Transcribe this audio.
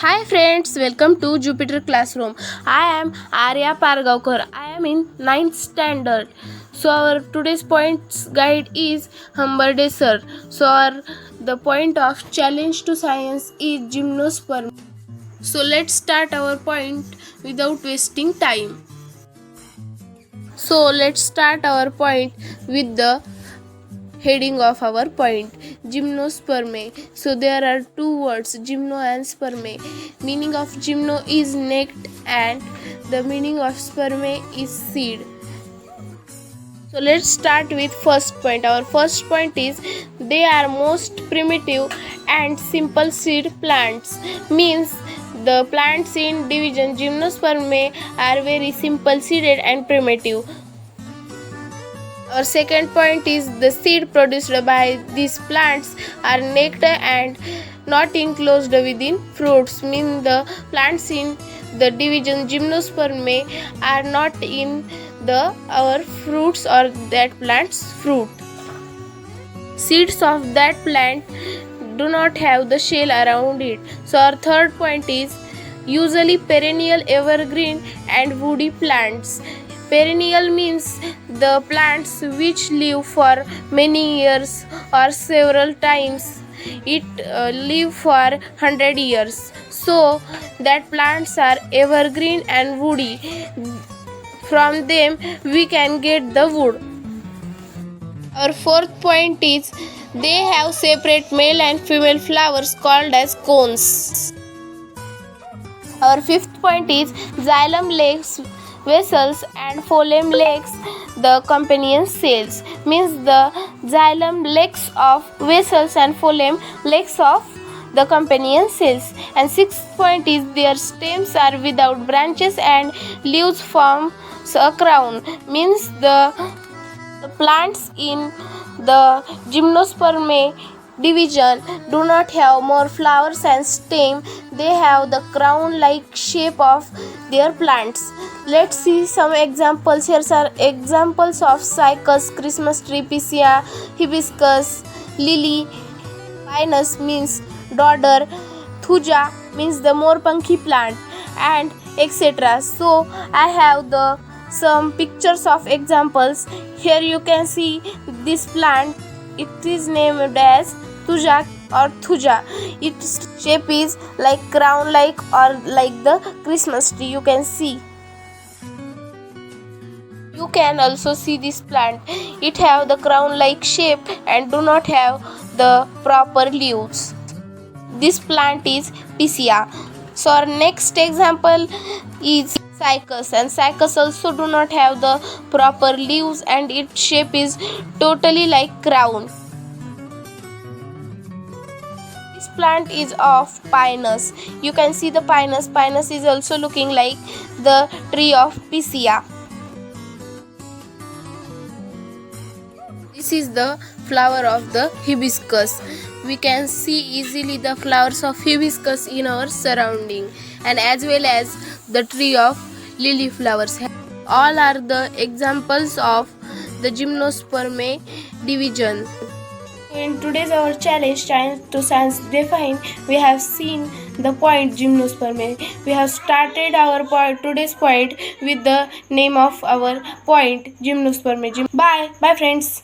Hi friends, welcome to Jupiter Classroom. I am Arya Pargaonkar. I am in ninth standard. So our today's points guide is Humber-Desser. The point of challenge to science is gymnosperm. So let's start our point without wasting time. So let's start our point with the heading of our point, gymnosperme. So there are two words, gymno and sperme. Meaning of gymno is naked and the meaning of sperme is seed. So let's start with first point. Our first point is they are most primitive and simple seed plants. Means the plants in division gymnosperme are very simple seeded and primitive. Our second point is the seed produced by these plants are naked and not enclosed within fruits. Mean the plants in the division gymnosperme are not in the our fruits or that plant's fruit. Seeds of that plant do not have the shell around it. So our third point is usually perennial, evergreen and woody plants. Perennial means the plants which live for many years or several times. It live for 100 years. So that plants are evergreen and woody. From them we can get the wood. Our fourth point is they have separate male and female flowers called as cones. Our fifth point is xylem lacks vessels and phloem lacks the companion cells. Means the xylem lacks of vessels and phloem lacks of the companion cells. And sixth point is their stems are without branches and leaves form a crown. Means the plants in the gymnosperme division do not have more flowers and stem. They have the crown like shape of their plants. Let's see some examples. Here are examples of cycas, Christmas tree, piscia, hibiscus, lily, pinus means dodder, thuja means the morepunky plant, and etc. So I have the some pictures of examples. Here you can see this plant. It is named as thuja or thuja. Its shape is like crown like or like the Christmas tree. You can see. You can also see this plant. It have the crown like shape and do not have the proper leaves. This plant is piscia. So our next example is cycas, and cycas also do not have the proper leaves and its shape is totally like crown. This plant is of pinus. You can see the pinus. Pinus is also looking like the tree of piscia. This is the flower of the hibiscus. We can see easily the flowers of hibiscus in our surrounding, and as well as the tree of lily flowers. All are the examples of the gymnosperme division. In today's our challenge to science define, we have seen the point gymnosperme. We have started our today's point with the name of our point gymnosperme. Bye friends.